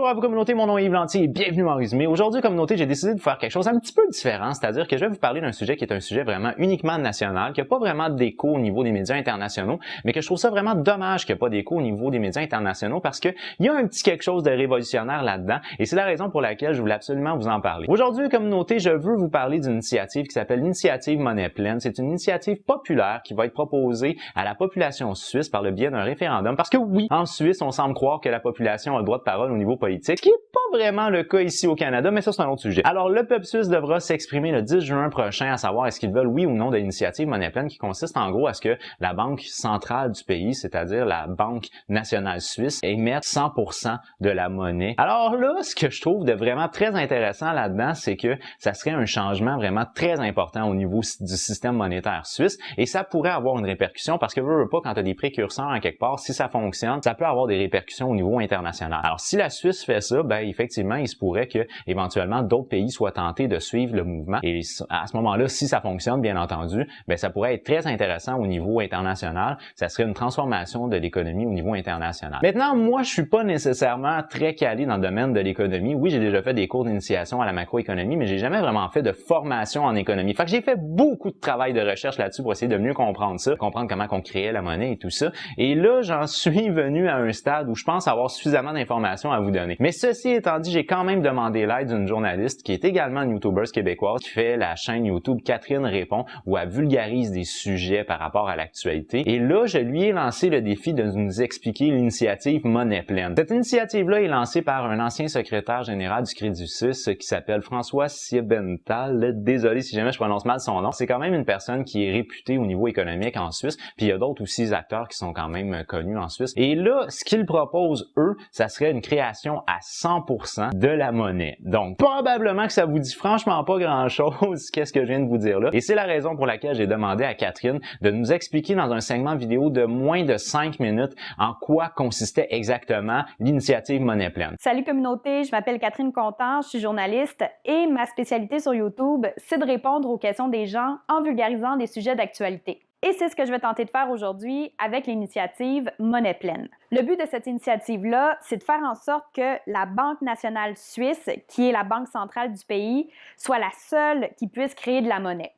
Bonjour à vous communauté, mon nom est Yves Lantier et bienvenue en résumé. Aujourd'hui communauté, j'ai décidé de faire quelque chose un petit peu différent, c'est-à-dire que je vais vous parler d'un sujet qui est un sujet vraiment uniquement national, qui n'a pas vraiment d'écho au niveau des médias internationaux, mais que je trouve ça vraiment dommage qu'il n'y ait pas d'écho au niveau des médias internationaux parce qu'il y a un petit quelque chose de révolutionnaire là-dedans et c'est la raison pour laquelle je voulais absolument vous en parler. Aujourd'hui communauté, je veux vous parler d'une initiative qui s'appelle l'initiative Monnaie Pleine. C'est une initiative populaire qui va être proposée à la population suisse par le biais d'un référendum parce que oui, en Suisse, on semble croire que la population a le droit de parole au niveau politique, ce qui n'est pas vraiment le cas ici au Canada, mais ça c'est un autre sujet. Alors le peuple suisse devra s'exprimer le 10 juin prochain à savoir est-ce qu'ils veulent oui ou non de l'initiative Monnaie Pleine qui consiste en gros à ce que la banque centrale du pays, c'est-à-dire la Banque nationale suisse, émette 100% de la monnaie. Alors là, ce que je trouve de vraiment très intéressant là-dedans, c'est que ça serait un changement vraiment très important au niveau du système monétaire suisse et ça pourrait avoir une répercussion parce que veux pas quand tu as des précurseurs en quelque part, si ça fonctionne, ça peut avoir des répercussions au niveau international. Alors si la Suisse fait ça, ben effectivement, il se pourrait que éventuellement d'autres pays soient tentés de suivre le mouvement et à ce moment-là, si ça fonctionne bien entendu, ben ça pourrait être très intéressant au niveau international, ça serait une transformation de l'économie au niveau international. Maintenant, moi je suis pas nécessairement très calé dans le domaine de l'économie. Oui, j'ai déjà fait des cours d'initiation à la macroéconomie, mais j'ai jamais vraiment fait de formation en économie. Fait que j'ai fait beaucoup de travail de recherche là-dessus pour essayer de mieux comprendre ça, comprendre comment on créait la monnaie et tout ça. Et là, j'en suis venu à un stade où je pense avoir suffisamment d'informations à vous donner. Mais ceci étant dit, j'ai quand même demandé l'aide d'une journaliste qui est également une youtubeuse québécoise qui fait la chaîne YouTube Catherine Répond où elle vulgarise des sujets par rapport à l'actualité. Et là, je lui ai lancé le défi de nous expliquer l'initiative Monnaie Pleine. Cette initiative-là est lancée par un ancien secrétaire général du Crédit Suisse qui s'appelle François Siebenthal. Désolé si jamais je prononce mal son nom. C'est quand même une personne qui est réputée au niveau économique en Suisse. Puis il y a d'autres aussi acteurs qui sont quand même connus en Suisse. Et là, ce qu'ils proposent, eux, ça serait une création à 100% de la monnaie. Donc, probablement que ça vous dit franchement pas grand-chose, qu'est-ce que je viens de vous dire là. Et c'est la raison pour laquelle j'ai demandé à Catherine de nous expliquer dans un segment vidéo de moins de 5 minutes en quoi consistait exactement l'initiative Monnaie Pleine. Salut communauté, je m'appelle Catherine Contant, je suis journaliste et ma spécialité sur YouTube, c'est de répondre aux questions des gens en vulgarisant des sujets d'actualité. Et c'est ce que je vais tenter de faire aujourd'hui avec l'initiative Monnaie Pleine. Le but de cette initiative-là, c'est de faire en sorte que la Banque nationale suisse, qui est la banque centrale du pays, soit la seule qui puisse créer de la monnaie.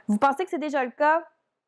Vous pensez que c'est déjà le cas?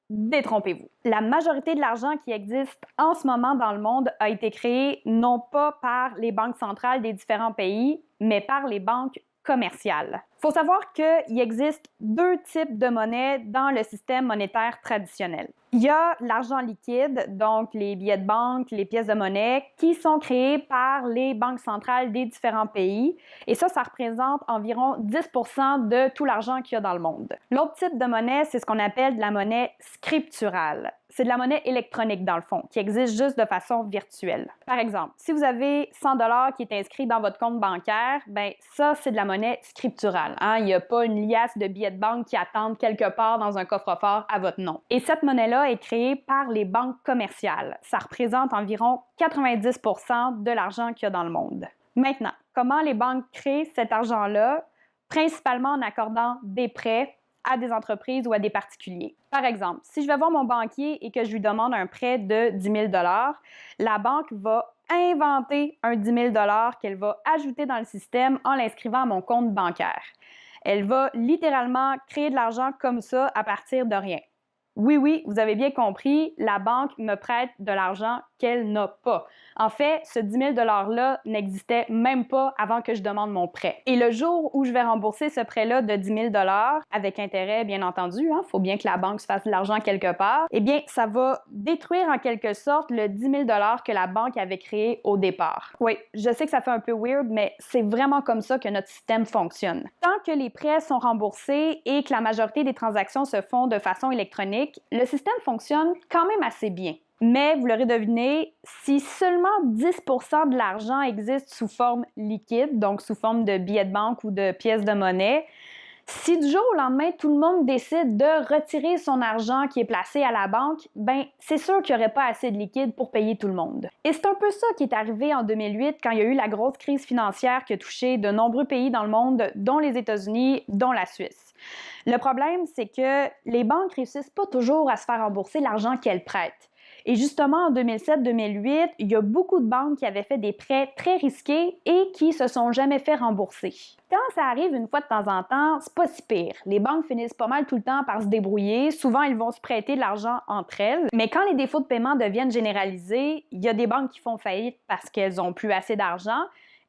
Détrompez-vous. La majorité de l'argent qui existe en ce moment dans le monde a été créé non pas par les banques centrales des différents pays, mais par les banques commerciales. Il faut savoir qu'il existe deux types de monnaie dans le système monétaire traditionnel. Il y a l'argent liquide, donc les billets de banque, les pièces de monnaie, qui sont créées par les banques centrales des différents pays. Et ça représente environ 10% de tout l'argent qu'il y a dans le monde. L'autre type de monnaie, c'est ce qu'on appelle de la monnaie scripturale. C'est de la monnaie électronique, dans le fond, qui existe juste de façon virtuelle. Par exemple, si vous avez 100 $ qui est inscrit dans votre compte bancaire, ben ça, c'est de la monnaie scripturale. Il n'y a pas une liasse de billets de banque qui attendent quelque part dans un coffre-fort à votre nom. Et cette monnaie-là est créée par les banques commerciales. Ça représente environ 90% de l'argent qu'il y a dans le monde. Maintenant, comment les banques créent cet argent-là? Principalement en accordant des prêts à des entreprises ou à des particuliers. Par exemple, si je vais voir mon banquier et que je lui demande un prêt de 10 000 $, la banque va inventer un 10 000 $ qu'elle va ajouter dans le système en l'inscrivant à mon compte bancaire. Elle va littéralement créer de l'argent comme ça à partir de rien. Oui, vous avez bien compris, la banque me prête de l'argent qu'elle n'a pas. En fait, ce 10 000 $-là n'existait même pas avant que je demande mon prêt. Et le jour où je vais rembourser ce prêt-là de 10 000 $, avec intérêt bien entendu, faut bien que la banque se fasse de l'argent quelque part, eh bien, ça va détruire en quelque sorte le 10 000 $ que la banque avait créé au départ. Oui, je sais que ça fait un peu weird, mais c'est vraiment comme ça que notre système fonctionne. Tant que les prêts sont remboursés et que la majorité des transactions se font de façon électronique, le système fonctionne quand même assez bien. Mais, vous l'aurez deviné, si seulement 10% de l'argent existe sous forme liquide, donc sous forme de billets de banque ou de pièces de monnaie, si du jour au lendemain, tout le monde décide de retirer son argent qui est placé à la banque, ben c'est sûr qu'il n'y aurait pas assez de liquide pour payer tout le monde. Et c'est un peu ça qui est arrivé en 2008 quand il y a eu la grosse crise financière qui a touché de nombreux pays dans le monde, dont les États-Unis, dont la Suisse. Le problème, c'est que les banques réussissent pas toujours à se faire rembourser l'argent qu'elles prêtent. Et justement, en 2007-2008, il y a beaucoup de banques qui avaient fait des prêts très risqués et qui se sont jamais fait rembourser. Quand ça arrive une fois de temps en temps, c'est pas si pire. Les banques finissent pas mal tout le temps par se débrouiller. Souvent, ils vont se prêter de l'argent entre elles. Mais quand les défauts de paiement deviennent généralisés, il y a des banques qui font faillite parce qu'elles ont plus assez d'argent.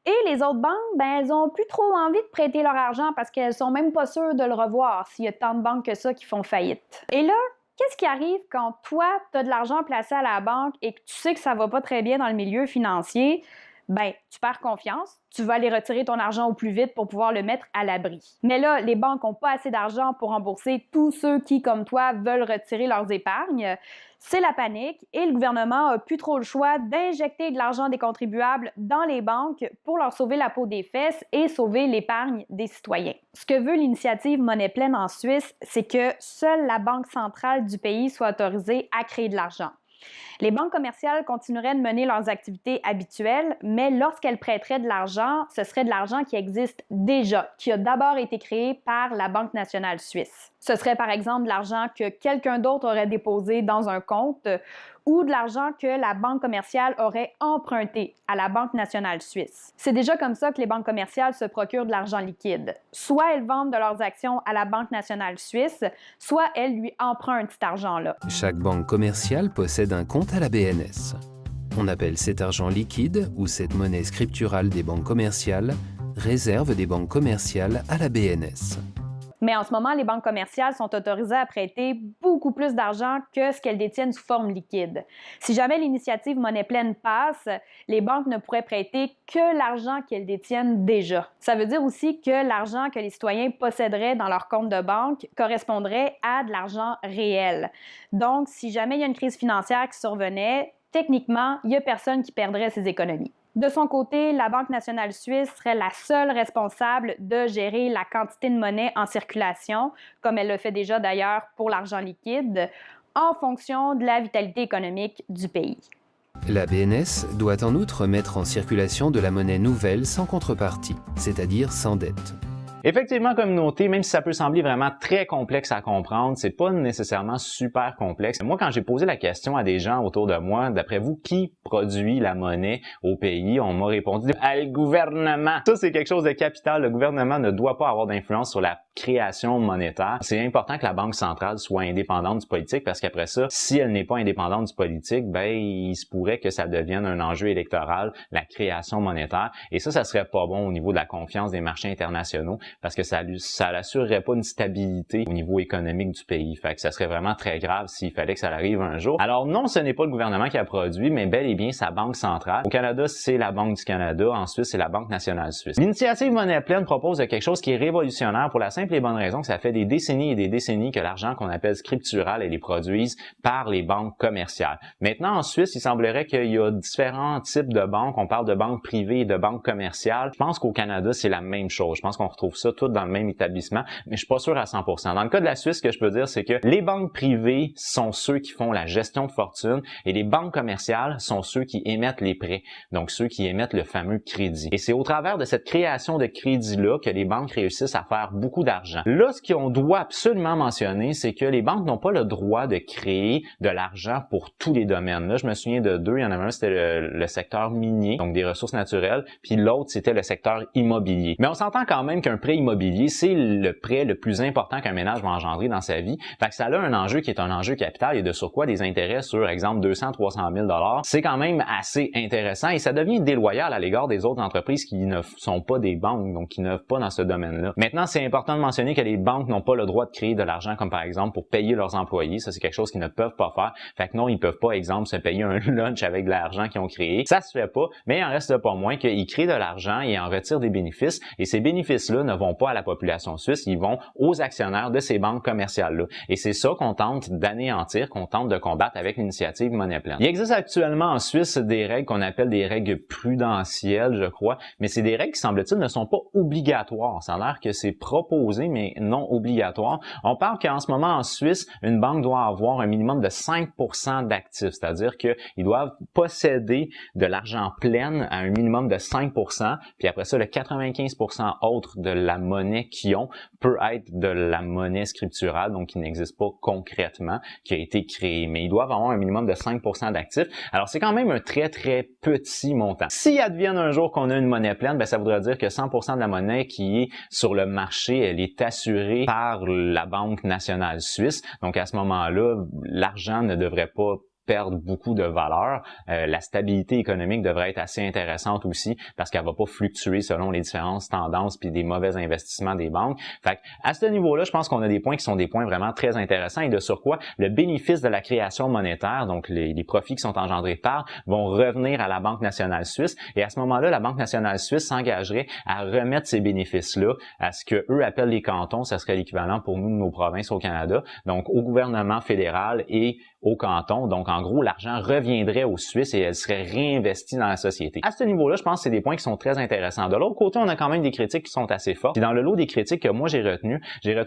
Et les autres banques, elles ont plus trop envie de prêter leur argent parce qu'elles sont même pas sûres de le revoir s'il y a tant de banques que ça qui font faillite. Et là, qu'est-ce qui arrive quand toi, tu as de l'argent placé à la banque et que tu sais que ça va pas très bien dans le milieu financier? Tu perds confiance, tu vas aller retirer ton argent au plus vite pour pouvoir le mettre à l'abri. Mais là, les banques n'ont pas assez d'argent pour rembourser tous ceux qui, comme toi, veulent retirer leurs épargnes. C'est la panique et le gouvernement n'a plus trop le choix d'injecter de l'argent des contribuables dans les banques pour leur sauver la peau des fesses et sauver l'épargne des citoyens. Ce que veut l'initiative Monnaie pleine en Suisse, c'est que seule la banque centrale du pays soit autorisée à créer de l'argent. Les banques commerciales continueraient de mener leurs activités habituelles, mais lorsqu'elles prêteraient de l'argent, ce serait de l'argent qui existe déjà, qui a d'abord été créé par la Banque nationale suisse. Ce serait par exemple de l'argent que quelqu'un d'autre aurait déposé dans un compte ou de l'argent que la banque commerciale aurait emprunté à la Banque nationale suisse. C'est déjà comme ça que les banques commerciales se procurent de l'argent liquide. Soit elles vendent de leurs actions à la Banque nationale suisse, soit elles lui empruntent cet argent-là. Chaque banque commerciale possède un compte à la BNS. On appelle cet argent liquide ou cette monnaie scripturale des banques commerciales réserve des banques commerciales à la BNS. Mais en ce moment, les banques commerciales sont autorisées à prêter beaucoup plus d'argent que ce qu'elles détiennent sous forme liquide. Si jamais l'initiative Monnaie pleine passe, les banques ne pourraient prêter que l'argent qu'elles détiennent déjà. Ça veut dire aussi que l'argent que les citoyens posséderaient dans leur compte de banque correspondrait à de l'argent réel. Donc, si jamais il y a une crise financière qui survenait, techniquement, il n'y a personne qui perdrait ses économies. De son côté, la Banque nationale suisse serait la seule responsable de gérer la quantité de monnaie en circulation, comme elle le fait déjà d'ailleurs pour l'argent liquide, en fonction de la vitalité économique du pays. La BNS doit en outre mettre en circulation de la monnaie nouvelle sans contrepartie, c'est-à-dire sans dette. Effectivement, comme noté, même si ça peut sembler vraiment très complexe à comprendre, c'est pas nécessairement super complexe. Moi, quand j'ai posé la question à des gens autour de moi, d'après vous, qui produit la monnaie au pays, on m'a répondu « le gouvernement ». Ça, c'est quelque chose de capital. Le gouvernement ne doit pas avoir d'influence sur la création monétaire. C'est important que la Banque centrale soit indépendante du politique parce qu'après ça, si elle n'est pas indépendante du politique, il se pourrait que ça devienne un enjeu électoral, la création monétaire. Et ça serait pas bon au niveau de la confiance des marchés internationaux parce que ça l'assurerait pas une stabilité au niveau économique du pays. Fait que ça serait vraiment très grave s'il fallait que ça arrive un jour. Alors non, ce n'est pas le gouvernement qui a produit, mais bel et bien sa banque centrale. Au Canada, c'est la Banque du Canada. En Suisse, c'est la Banque nationale suisse. L'initiative Monnaie pleine propose quelque chose qui est révolutionnaire pour la simple et bonne raison que ça fait des décennies et des décennies que l'argent qu'on appelle scriptural, elle est produite par les banques commerciales. Maintenant, en Suisse, il semblerait qu'il y a différents types de banques. On parle de banques privées et de banques commerciales. Je pense qu'au Canada, c'est la même chose. Je pense qu'on retrouve ça tout dans le même établissement, mais je suis pas sûr à 100%. Dans le cas de la Suisse, ce que je peux dire, c'est que les banques privées sont ceux qui font la gestion de fortune et les banques commerciales sont ceux qui émettent les prêts, donc ceux qui émettent le fameux crédit. Et c'est au travers de cette création de crédit-là que les banques réussissent à faire beaucoup d'argent. Là, ce qu'on doit absolument mentionner, c'est que les banques n'ont pas le droit de créer de l'argent pour tous les domaines. Là, je me souviens de deux. Il y en avait un, c'était le secteur minier, donc des ressources naturelles, puis l'autre, c'était le secteur immobilier. Mais on s'entend quand même qu'un prêt immobilier, c'est le prêt le plus important qu'un ménage va engendrer dans sa vie. Fait que ça a un enjeu qui est un enjeu capital et de surcroît des intérêts sur, exemple, 200-300 000 $. C'est quand même assez intéressant et ça devient déloyal à l'égard des autres entreprises qui ne sont pas des banques, donc qui n'œuvrent pas dans ce domaine-là. Maintenant, c'est important de mentionner que les banques n'ont pas le droit de créer de l'argent comme par exemple pour payer leurs employés. Ça, c'est quelque chose qu'ils ne peuvent pas faire. Fait que non, ils peuvent pas, exemple, se payer un lunch avec de l'argent qu'ils ont créé. Ça se fait pas, mais il en reste pas moins qu'ils créent de l'argent et en retirent des bénéfices et ces bénéfices-là ne vont pas à la population suisse, ils vont aux actionnaires de ces banques commerciales-là. Et c'est ça qu'on tente d'anéantir, qu'on tente de combattre avec l'initiative Monnaie pleine. Il existe actuellement en Suisse des règles qu'on appelle des règles prudentielles, je crois, mais c'est des règles qui, semble-t-il, ne sont pas obligatoires. Ça a l'air que c'est proposé proposé, mais non obligatoire. On parle qu'en ce moment, en Suisse, une banque doit avoir un minimum de 5% d'actifs, c'est-à-dire qu'ils doivent posséder de l'argent plein à un minimum de 5%, puis après ça, le 95% autre de la monnaie qu'ils ont peut être de la monnaie scripturale, donc qui n'existe pas concrètement, qui a été créée, mais ils doivent avoir un minimum de 5% d'actifs. Alors, c'est quand même un très, très petit montant. Si advienne un jour qu'on a une monnaie pleine, ben ça voudrait dire que 100% de la monnaie qui est sur le marché, elle est assurée par la Banque nationale suisse. Donc, à ce moment-là, l'argent ne devrait pas perdre beaucoup de valeur. La stabilité économique devrait être assez intéressante aussi parce qu'elle va pas fluctuer selon les différentes tendances puis des mauvais investissements des banques. Fait à ce niveau-là, je pense qu'on a des points qui sont des points vraiment très intéressants et de surcroît, le bénéfice de la création monétaire, donc les profits qui sont engendrés par, vont revenir à la Banque nationale suisse et à ce moment-là, la Banque nationale suisse s'engagerait à remettre ces bénéfices-là à ce que eux appellent les cantons, ça serait l'équivalent pour nous de nos provinces au Canada, donc au gouvernement fédéral et au canton. Donc, en gros, l'argent reviendrait aux Suisses et elle serait réinvestie dans la société. À ce niveau-là, je pense que c'est des points qui sont très intéressants. De l'autre côté, on a quand même des critiques qui sont assez fortes. Puis dans le lot des critiques que moi j'ai retenu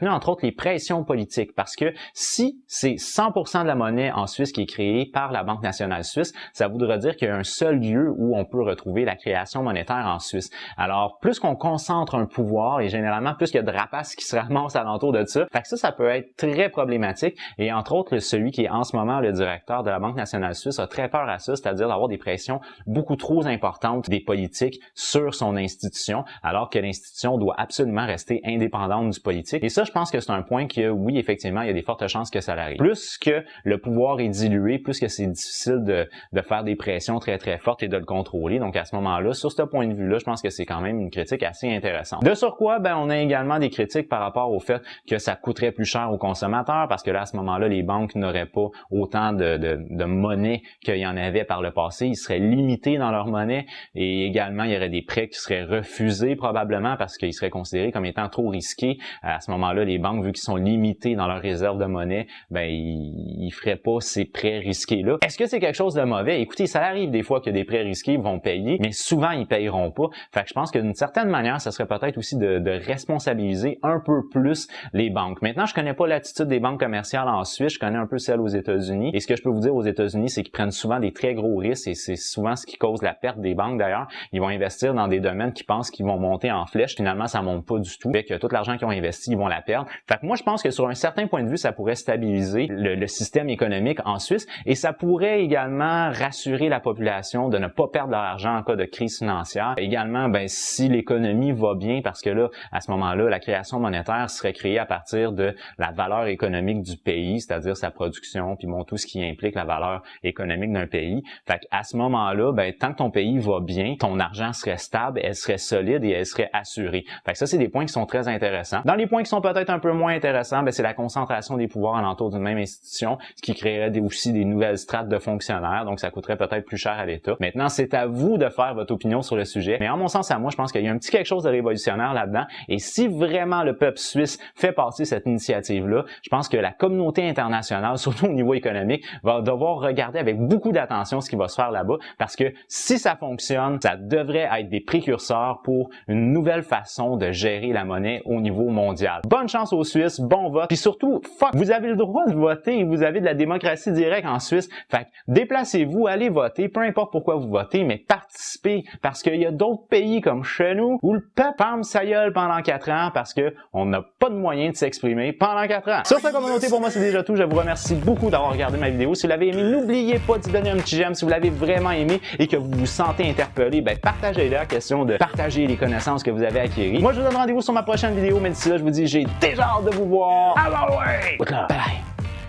entre autres les pressions politiques parce que si c'est 100% de la monnaie en Suisse qui est créée par la Banque nationale suisse, ça voudrait dire qu'il y a un seul lieu où on peut retrouver la création monétaire en Suisse. Alors, plus qu'on concentre un pouvoir et généralement plus qu'il y a de rapaces qui se ramassent alentour de ça, fait que ça peut être très problématique et entre autres, celui qui est en ce moment le directeur de la Banque nationale suisse a très peur à ça, c'est-à-dire d'avoir des pressions beaucoup trop importantes des politiques sur son institution, alors que l'institution doit absolument rester indépendante du politique. Et ça, je pense que c'est un point que, oui, effectivement, il y a des fortes chances que ça arrive. Plus que le pouvoir est dilué, plus que c'est difficile de faire des pressions très, très fortes et de le contrôler. Donc, à ce moment-là, sur ce point de vue-là, je pense que c'est quand même une critique assez intéressante. De surcroît, ben, on a également des critiques par rapport au fait que ça coûterait plus cher aux consommateurs parce que là, à ce moment-là, les banques n'auraient pas autant de monnaie qu'il y en avait par le passé. Ils seraient limités dans leur monnaie et également, il y aurait des prêts qui seraient refusés probablement parce qu'ils seraient considérés comme étant trop risqués. À ce moment-là, les banques, vu qu'ils sont limités dans leurs réserves de monnaie, ben ils feraient pas ces prêts risqués-là. Est-ce que c'est quelque chose de mauvais? Écoutez, ça arrive des fois que des prêts risqués vont payer, mais souvent, ils payeront pas. Fait que je pense que d'une certaine manière, ça serait peut-être aussi de responsabiliser un peu plus les banques. Maintenant, je connais pas l'attitude des banques commerciales en Suisse, je connais un peu celle aux États-Unis. Et ce que je peux vous dire aux États-Unis, c'est qu'ils prennent souvent des très gros risques et c'est souvent ce qui cause la perte des banques d'ailleurs. Ils vont investir dans des domaines qu'ils pensent qu'ils vont monter en flèche. Finalement, ça monte pas du tout. Fait que tout l'argent qu'ils ont investi, ils vont la perdre. Fait que moi, je pense que sur un certain point de vue, ça pourrait stabiliser le système économique en Suisse et ça pourrait également rassurer la population de ne pas perdre leur argent en cas de crise financière. Également, ben si l'économie va bien, parce que là, à ce moment-là, la création monétaire serait créée à partir de la valeur économique du pays, c'est-à-dire sa production, puis tout ce qui implique la valeur économique d'un pays. Fait qu'à ce moment-là, ben, tant que ton pays va bien, ton argent serait stable, elle serait solide et elle serait assurée. Fait que ça, c'est des points qui sont très intéressants. Dans les points qui sont peut-être un peu moins intéressants, ben, c'est la concentration des pouvoirs alentour d'une même institution, ce qui créerait aussi des nouvelles strates de fonctionnaires, donc ça coûterait peut-être plus cher à l'État. Maintenant, c'est à vous de faire votre opinion sur le sujet, mais en mon sens à moi, je pense qu'il y a un petit quelque chose de révolutionnaire là-dedans, et si vraiment le peuple suisse fait passer cette initiative-là, je pense que la communauté internationale, surtout au niveau économique, va devoir regarder avec beaucoup d'attention ce qui va se faire là-bas parce que si ça fonctionne, ça devrait être des précurseurs pour une nouvelle façon de gérer la monnaie au niveau mondial. Bonne chance aux Suisses, bon vote, puis surtout, vous avez le droit de voter, vous avez de la démocratie directe en Suisse, fait que déplacez-vous, allez voter, peu importe pourquoi vous votez, mais participez parce qu'il y a d'autres pays comme chez nous où le peuple ferme sa gueule pendant 4 ans parce que on n'a pas de moyen de s'exprimer pendant 4 ans. Sur cette communauté, pour moi, c'est déjà tout. Je vous remercie beaucoup d'avoir regardé ma vidéo. Si vous l'avez aimé, n'oubliez pas d'y donner un petit j'aime. Si vous l'avez vraiment aimé et que vous vous sentez interpellé, ben partagez-le. Question de partager les connaissances que vous avez acquises. Moi, je vous donne rendez-vous sur ma prochaine vidéo, mais d'ici là, je vous dis, j'ai déjà hâte de vous voir. Ah ouais! Bye!